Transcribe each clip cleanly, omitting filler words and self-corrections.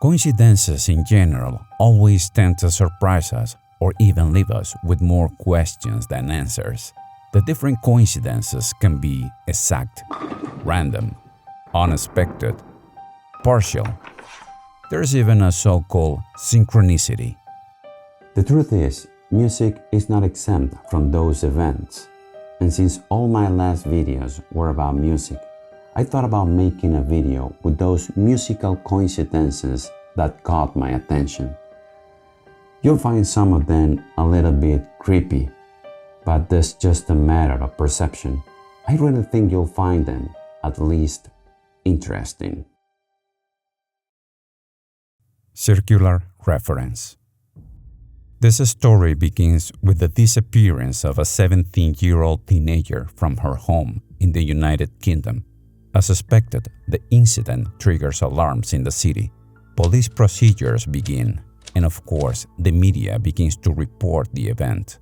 Coincidences in general always tend to surprise us or even leave us with more questions than answers. The different coincidences can be exact, random, unexpected, partial. There's even a so-called synchronicity. The truth is, music is not exempt from those events. And since all my last videos were about music, I thought about making a video with those musical coincidences that caught my attention. You'll find some of them a little bit creepy, but that's just a matter of perception. I really think you'll find them at least interesting. Circular reference. This story begins with the disappearance of a 17-year-old teenager from her home in the United Kingdom. As suspected, the incident triggers alarms in the city. Police procedures begin, and of course, the media begins to report the event.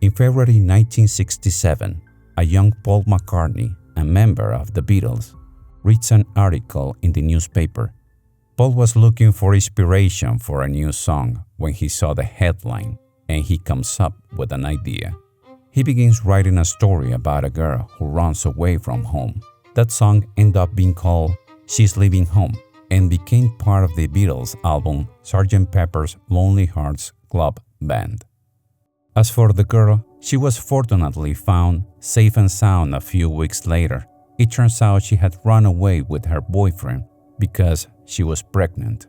In February 1967, a young Paul McCartney, a member of the Beatles, reads an article in the newspaper. Paul was looking for inspiration for a new song when he saw the headline, and he comes up with an idea. He begins writing a story about a girl who runs away from home. That song ended up being called She's Leaving Home and became part of the Beatles album Sgt. Pepper's Lonely Hearts Club Band. As for the girl, she was fortunately found safe and sound a few weeks later. It turns out she had run away with her boyfriend because she was pregnant.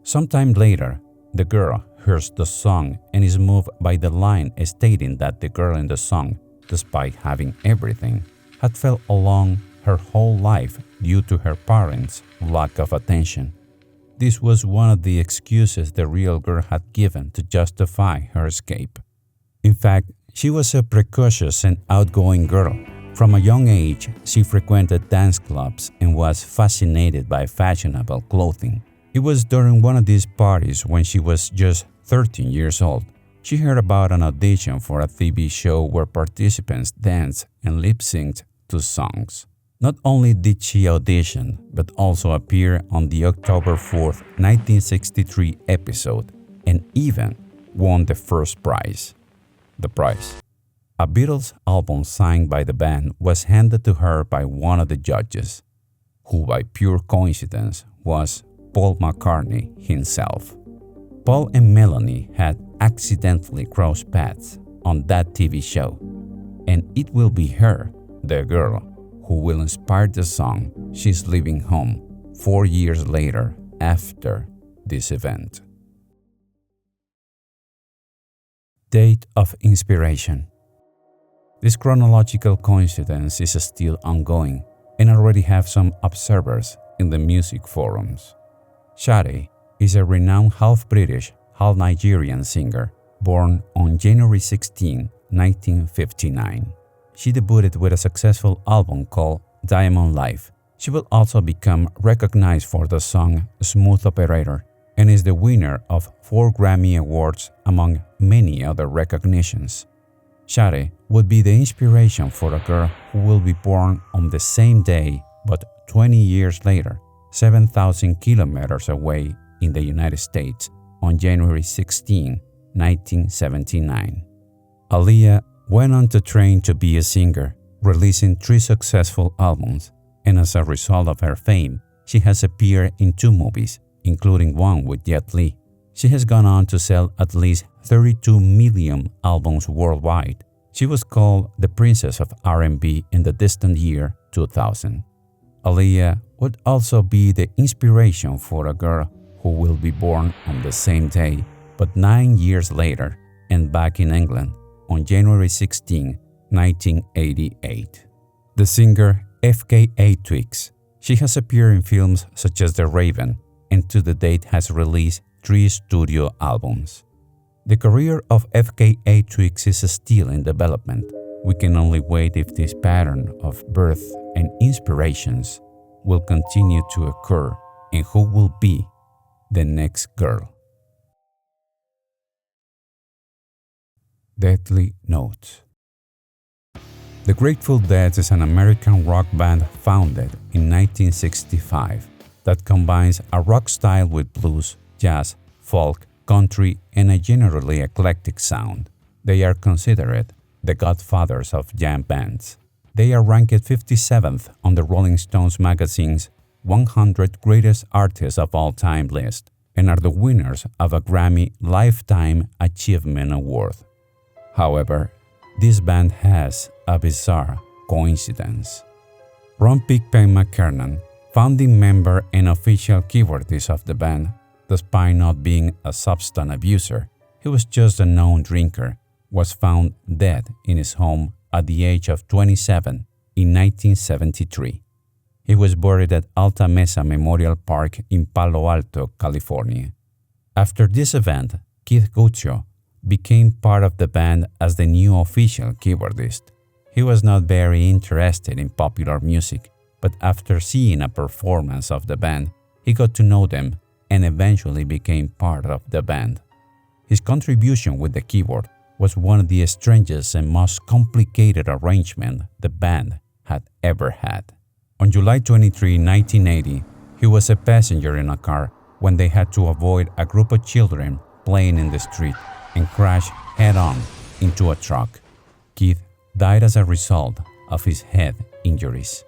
Sometime later, the girl hears the song and is moved by the line stating that the girl in the song, despite having everything, had felt alone her whole life due to her parents' lack of attention. This was one of the excuses the real girl had given to justify her escape. In fact, she was a precocious and outgoing girl. From a young age, she frequented dance clubs and was fascinated by fashionable clothing. It was during one of these parties when she was just 13 years old. She heard about an audition for a TV show where participants danced and lip-synced to songs. Not only did she audition, but also appear on the October 4th, 1963 episode and even won the first prize. The prize. A Beatles album signed by the band was handed to her by one of the judges, who by pure coincidence was Paul McCartney himself. Paul and Melanie had accidentally crossed paths on that TV show, and it will be her, the girl, who will inspire the song She's Leaving Home 4 years later after this event. Date of inspiration. This chronological coincidence is still ongoing and already have some observers in the music forums. Sade is a renowned half-British, half-Nigerian singer born on January 16, 1959. She debuted with a successful album called Diamond Life. She will also become recognized for the song Smooth Operator and is the winner of 4 Grammy Awards among many other recognitions. Sade would be the inspiration for a girl who will be born on the same day but 20 years later, 7,000 kilometers away in the United States on January 16, 1979. Aaliyah went on to train to be a singer, releasing 3 successful albums, and as a result of her fame, she has appeared in 2 movies, including one with Jet Li. She has gone on to sell at least 32 million albums worldwide. She was called the Princess of R&B in the distant year 2000. Aaliyah would also be the inspiration for a girl who will be born on the same day, but 9 years later, and back in England, on January 16, 1988. The singer FKA Twigs. She has appeared in films such as The Raven and to the date has released 3 studio albums. The career of FKA Twigs is still in development. We can only wait if this pattern of birth and inspirations will continue to occur and who will be the next girl. Deadly Notes. The Grateful Dead is an American rock band founded in 1965 that combines a rock style with blues, jazz, folk, country, and a generally eclectic sound. They are considered the godfathers of jam bands. They are ranked 57th on the Rolling Stones magazine's 100 Greatest Artists of All Time list and are the winners of a Grammy Lifetime Achievement Award. However, this band has a bizarre coincidence. Ron Pigpen McKernan, founding member and official keyboardist of the band, despite not being a substance abuser, he was just a known drinker, was found dead in his home at the age of 27 in 1973. He was buried at Alta Mesa Memorial Park in Palo Alto, California. After this event, Keith Godchaux became part of the band as the new official keyboardist. He was not very interested in popular music, but after seeing a performance of the band, he got to know them and eventually became part of the band. His contribution with the keyboard was one of the strangest and most complicated arrangements the band had ever had. On July 23, 1980, he was a passenger in a car when they had to avoid a group of children playing in the street and crashed head-on into a truck. Keith died as a result of his head injuries.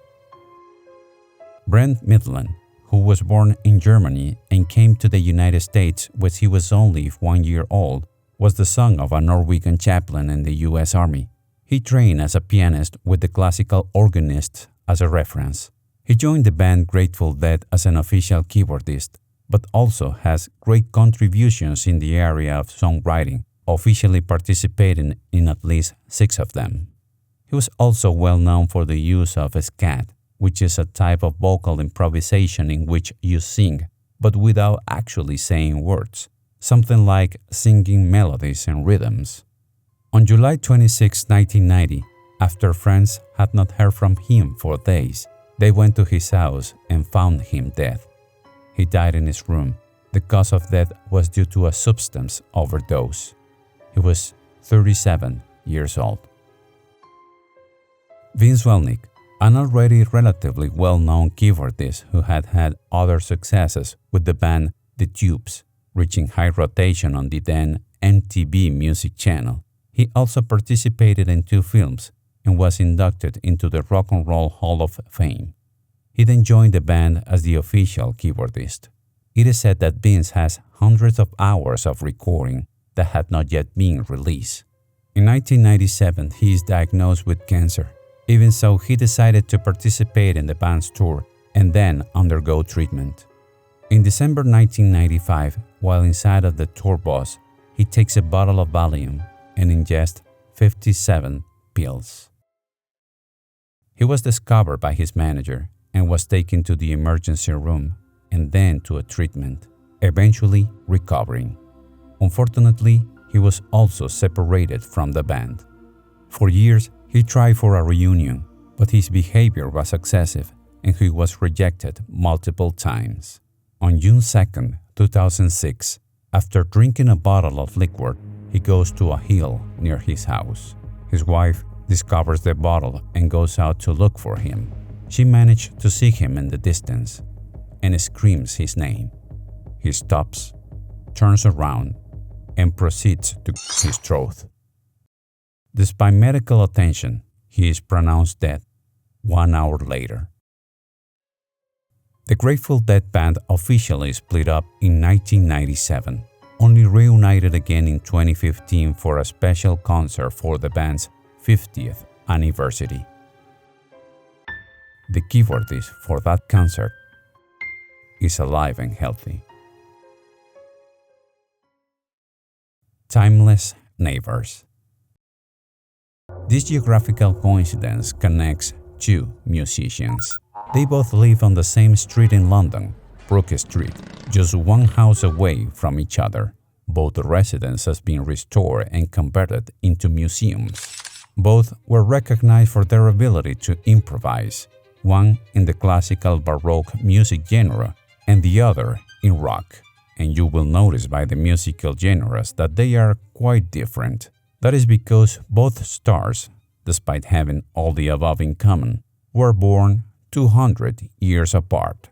Brent Mydland, who was born in Germany and came to the United States when he was only 1 year old, was the son of a Norwegian chaplain in the U.S. Army. He trained as a pianist with the classical organist as a reference. He joined the band Grateful Dead as an official keyboardist, but also has great contributions in the area of songwriting, officially participating in at least 6 of them. He was also well known for the use of scat, which is a type of vocal improvisation in which you sing, but without actually saying words, something like singing melodies and rhythms. On July 26, 1990, after friends had not heard from him for days, they went to his house and found him dead. He died in his room. The cause of death was due to a substance overdose. He was 37 years old. Vince Welnick, an already relatively well-known keyboardist who had had other successes with the band The Tubes, reaching high rotation on the then MTV Music Channel. He also participated in 2 films and was inducted into the Rock and Roll Hall of Fame. He then joined the band as the official keyboardist. It is said that Vince has hundreds of hours of recording that had not yet been released. In 1997, he is diagnosed with cancer. Even so, he decided to participate in the band's tour and then undergo treatment. In December 1995, while inside of the tour bus, he takes a bottle of Valium and ingests 57 pills. He was discovered by his manager and was taken to the emergency room and then to a treatment, eventually recovering. Unfortunately, he was also separated from the band. For years, he tried for a reunion, but his behavior was excessive and he was rejected multiple times. On June 2, 2006, after drinking a bottle of liquor, he goes to a hill near his house. His wife discovers the bottle and goes out to look for him. She managed to see him in the distance and screams his name. He stops, turns around, and proceeds to his throat. Despite medical attention, he is pronounced dead 1 hour later. The Grateful Dead band officially split up in 1997, only reunited again in 2015 for a special concert for the band's 50th anniversary. The keyboardist for that concert is alive and healthy. Timeless neighbors. This geographical coincidence connects 2 musicians. They both live on the same street in London, Brook Street, just 1 house away from each other. Both residences have been restored and converted into museums. Both were recognized for their ability to improvise, one in the classical Baroque music genre and the other in rock. And you will notice by the musical genres that they are quite different. That is because both stars, despite having all the above in common, were born 200 years apart.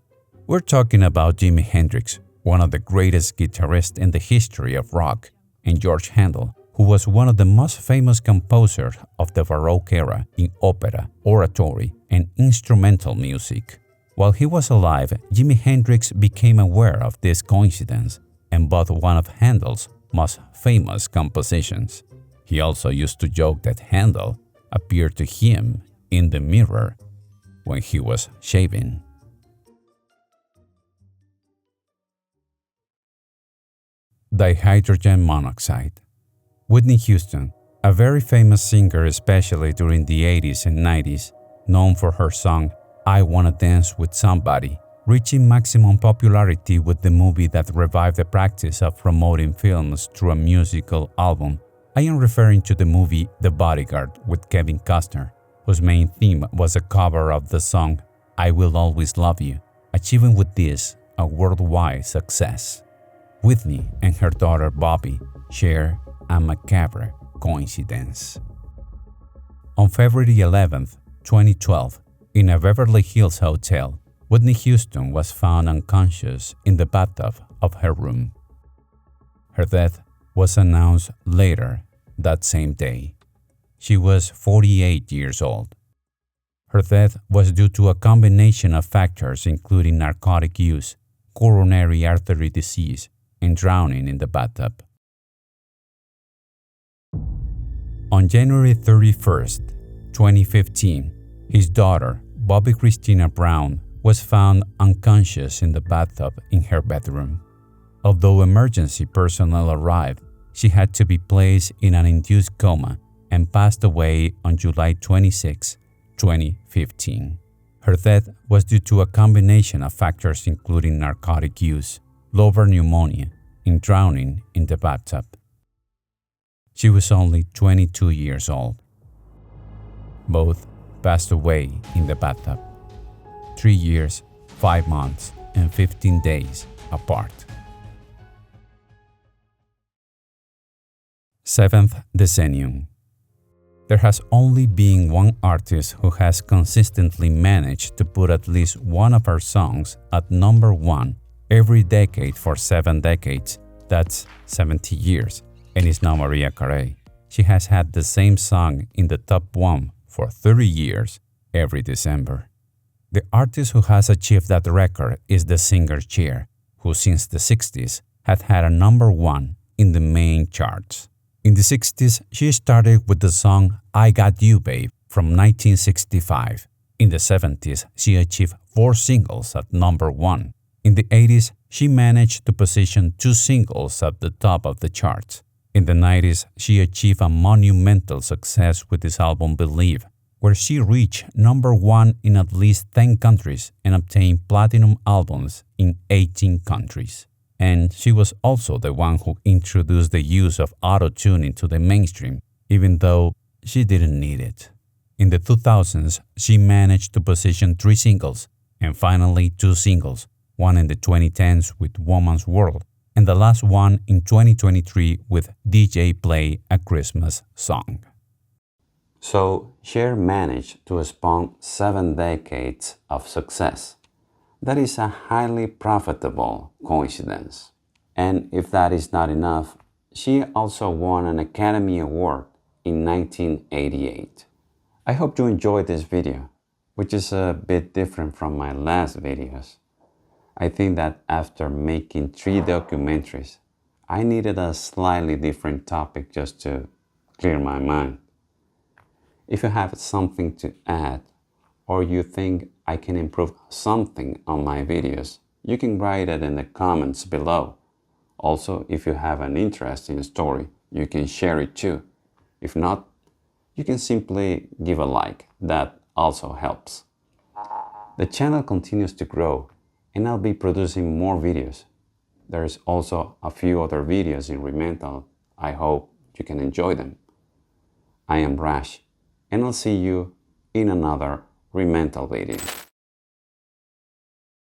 We're talking about Jimi Hendrix, one of the greatest guitarists in the history of rock, and George Handel, who was one of the most famous composers of the Baroque era in opera, oratory, and instrumental music. While he was alive, Jimi Hendrix became aware of this coincidence and bought one of Handel's most famous compositions. He also used to joke that Handel appeared to him in the mirror when he was shaving. Dihydrogen monoxide. Whitney Houston, a very famous singer especially during the 80s and 90s, known for her song I Wanna Dance with Somebody, reaching maximum popularity with the movie that revived the practice of promoting films through a musical album. I am referring to the movie The Bodyguard with Kevin Costner, whose main theme was a cover of the song I Will Always Love You, achieving with this a worldwide success. Whitney and her daughter Bobbi share a macabre coincidence. On February 11, 2012, in a Beverly Hills hotel, Whitney Houston was found unconscious in the bathtub of her room. Her death was announced later that same day. She was 48 years old. Her death was due to a combination of factors including narcotic use, coronary artery disease, and drowning in the bathtub. On January 31, 2015, his daughter, Bobbi Kristina Brown, was found unconscious in the bathtub in her bedroom. Although emergency personnel arrived, she had to be placed in an induced coma and passed away on July 26, 2015. Her death was due to a combination of factors including narcotic use, lobar pneumonia, and drowning in the bathtub. She was only 22 years old. Both passed away in the bathtub, 3 years, 5 months, and 15 days apart. 7th Decennium. There has only been one artist who has consistently managed to put at least one of her songs at number 1 every decade for 7 decades. That's 70 years, and is now Mariah Carey. She has had the same song in the top 1 for 30 years every December. The artist who has achieved that record is the singer Cher, who since the 60s had had a number 1 in the main charts. In the 60s, she started with the song I Got You Babe from 1965. In the 70s, she achieved 4 singles at number 1. In the 80s, she managed to position 2 singles at the top of the charts. In the 90s, she achieved a monumental success with this album Believe, where she reached number 1 in at least 10 countries and obtained platinum albums in 18 countries. And she was also the one who introduced the use of auto-tune into the mainstream, even though she didn't need it. In the 2000s, she managed to position 3 singles, and finally 2 singles, one in the 2010s with Woman's World, and the last one in 2023 with DJ Play a Christmas Song. So, Cher managed to spawn 7 decades of success. That is a highly profitable coincidence. And if that is not enough, she also won an Academy Award in 1988. I hope you enjoyed this video, which is a bit different from my last videos. I think that after making 3 documentaries, I needed a slightly different topic just to clear my mind. If you have something to add, or you think I can improve something on my videos, you can write it in the comments below. Also, if you have an interesting story, you can share it too. If not, you can simply give a like. That also helps. The channel continues to grow, and I'll be producing more videos. There's also a few other videos in re.mental. I hope you can enjoy them. I am Rash, and I'll see you in another re.mental video.